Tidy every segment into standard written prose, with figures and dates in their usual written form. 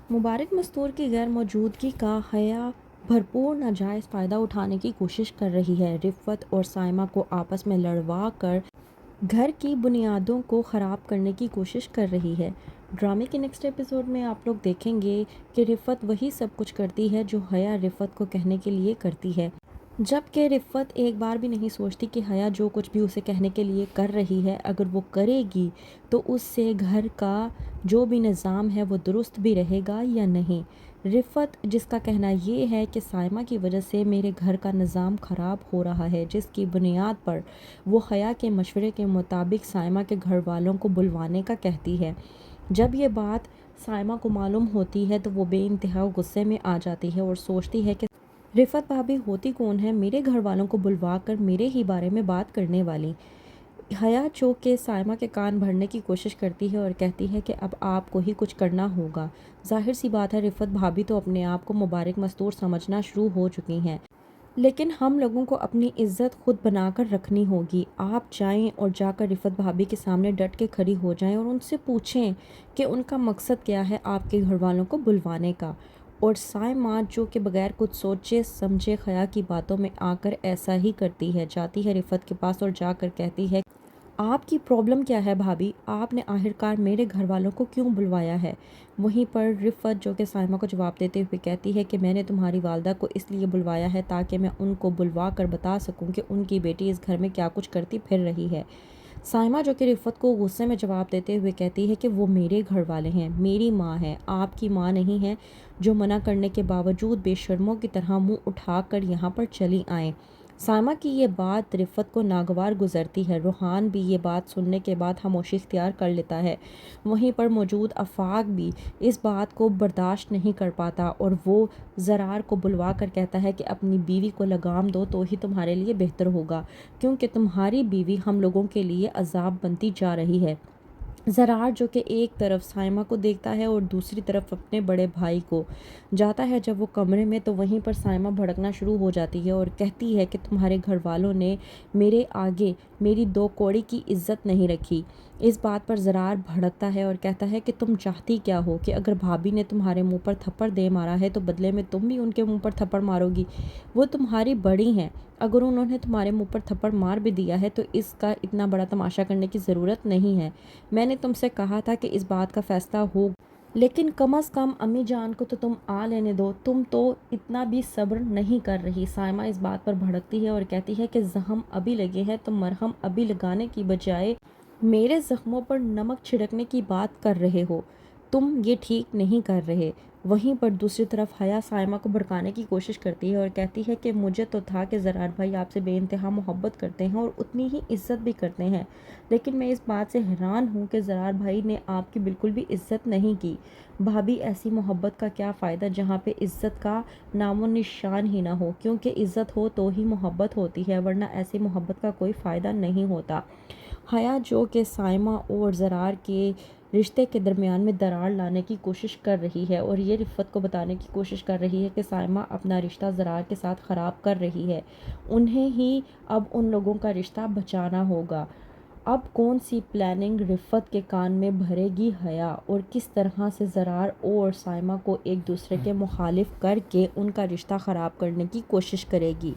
مبارک مستور کی غیر موجودگی کا حیا بھرپور ناجائز فائدہ اٹھانے کی کوشش کر رہی ہے۔ رفت اور سائمہ کو آپس میں لڑوا کر گھر کی بنیادوں کو خراب کرنے کی کوشش کر رہی ہے۔ ڈرامے کے نیکسٹ ایپیسوڈ میں آپ لوگ دیکھیں گے کہ رفت وہی سب کچھ کرتی ہے جو حیا رفت کو کہنے کے لیے کرتی ہے، جبکہ رفت ایک بار بھی نہیں سوچتی کہ حیا جو کچھ بھی اسے کہنے کے لیے کر رہی ہے اگر وہ کرے گی تو اس سے گھر کا جو بھی نظام ہے وہ درست بھی رہے گا یا نہیں۔ رفت جس کا کہنا یہ ہے کہ سائمہ کی وجہ سے میرے گھر کا نظام خراب ہو رہا ہے، جس کی بنیاد پر وہ حیا کے مشورے کے مطابق سائمہ کے گھر والوں کو بلوانے کا کہتی ہے۔ جب یہ بات سائمہ کو معلوم ہوتی ہے تو وہ بے انتہا غصے میں آ جاتی ہے اور سوچتی ہے کہ رفت بھابی ہوتی کون ہے میرے گھر والوں کو بلوا کر میرے ہی بارے میں بات کرنے والی۔ حیا چونک کے سائمہ کے کان بھرنے کی کوشش کرتی ہے اور کہتی ہے کہ اب آپ کو ہی کچھ کرنا ہوگا۔ ظاہر سی بات ہے رفت بھابی تو اپنے آپ کو مبارک مستور سمجھنا شروع ہو چکی ہیں، لیکن ہم لوگوں کو اپنی عزت خود بنا کر رکھنی ہوگی۔ آپ جائیں اور جا کر رفت بھابی کے سامنے ڈٹ کے کھڑی ہو جائیں اور ان سے پوچھیں کہ ان کا مقصد کیا ہے آپ کے گھر والوں کو بلوانے کا۔ اور سائمہ جو کہ بغیر کچھ سوچے سمجھے حیا کی باتوں میں آ کر ایسا ہی کرتی ہے، جاتی ہے رفت کے پاس اور جا کر کہتی ہے آپ کی پرابلم کیا ہے بھابی؟ آپ نے آخرکار میرے گھر والوں کو کیوں بلوایا ہے؟ وہیں پر رفت جو کہ سائمہ کو جواب دیتے ہوئے کہتی ہے کہ میں نے تمہاری والدہ کو اس لیے بلوایا ہے تاکہ میں ان کو بلوا کر بتا سکوں کہ ان کی بیٹی اس گھر میں کیا کچھ کرتی پھر رہی ہے۔ سائمہ جو کہ رفت کو غصے میں جواب دیتے ہوئے کہتی ہے کہ وہ میرے گھر والے ہیں، میری ماں ہے، آپ کی ماں نہیں ہے جو منع کرنے کے باوجود بے شرموں کی طرح منہ اٹھا کر یہاں پر چلی آئیں۔ سائمہ کی یہ بات رفت کو ناگوار گزرتی ہے۔ روحان بھی یہ بات سننے کے بعد خاموشی اختیار کر لیتا ہے۔ وہیں پر موجود آفاق بھی اس بات کو برداشت نہیں کر پاتا اور وہ زرار کو بلوا کر کہتا ہے کہ اپنی بیوی کو لگام دو تو ہی تمہارے لیے بہتر ہوگا، کیونکہ تمہاری بیوی ہم لوگوں کے لیے عذاب بنتی جا رہی ہے۔ زرار جو کہ ایک طرف سائمہ کو دیکھتا ہے اور دوسری طرف اپنے بڑے بھائی کو جاتا ہے جب وہ کمرے میں، تو وہیں پر سائمہ بھڑکنا شروع ہو جاتی ہے اور کہتی ہے کہ تمہارے گھر والوں نے میرے آگے میری دو کوڑی کی عزت نہیں رکھی۔ اس بات پر زرار بھڑکتا ہے اور کہتا ہے کہ تم چاہتی کیا ہو کہ اگر بھابی نے تمہارے منہ پر تھپڑ دے مارا ہے تو بدلے میں تم بھی ان کے منہ پر تھپڑ مارو گی؟ وہ تمہاری بڑی ہیں، اگر انہوں نے تمہارے منہ پر تھپڑ مار بھی دیا ہے تو اس کا اتنا بڑا تماشا کرنے کی ضرورت نہیں ہے۔ میں نے تم سے کہا تھا کہ اس بات کا فیصلہ ہو، لیکن کم از کم امی جان کو تو تم آ لینے دو، تم تو اتنا بھی صبر نہیں کر رہی۔ سائمہ اس بات پر بھڑکتی ہے اور کہتی ہے کہ زخم ابھی لگے ہیں، تم مرہم ابھی لگانے کی بجائے میرے زخموں پر نمک چھڑکنے کی بات کر رہے ہو، تم یہ ٹھیک نہیں کر رہے۔ وہیں پر دوسری طرف حیا سائمہ کو بھڑکانے کی کوشش کرتی ہے اور کہتی ہے کہ مجھے تو تھا کہ زرار بھائی آپ سے بے انتہا محبت کرتے ہیں اور اتنی ہی عزت بھی کرتے ہیں، لیکن میں اس بات سے حیران ہوں کہ زرار بھائی نے آپ کی بالکل بھی عزت نہیں کی۔ بھابی ایسی محبت کا کیا فائدہ جہاں پہ عزت کا نام و نشان ہی نہ ہو، کیونکہ عزت ہو تو ہی محبت ہوتی ہے، ورنہ ایسی محبت کا کوئی فائدہ نہیں ہوتا۔ حیا جو کہ سائمہ اور زرار کے رشتے کے درمیان میں درار لانے کی کوشش کر رہی ہے اور یہ رفت کو بتانے کی کوشش کر رہی ہے کہ سائمہ اپنا رشتہ زرار کے ساتھ خراب کر رہی ہے، انہیں ہی اب ان لوگوں کا رشتہ بچانا ہوگا۔ اب کون سی پلاننگ رفت کے کان میں بھرے گی حیا، اور کس طرح سے زرار اور سائمہ کو ایک دوسرے کے مخالف کر کے ان کا رشتہ خراب کرنے کی کوشش کرے گی؟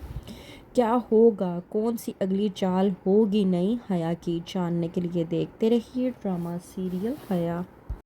کیا ہوگا، کون سی اگلی چال ہوگی نئی حیا کی، جاننے کے لیے دیکھتے رہیے ڈرامہ سیریل حیا۔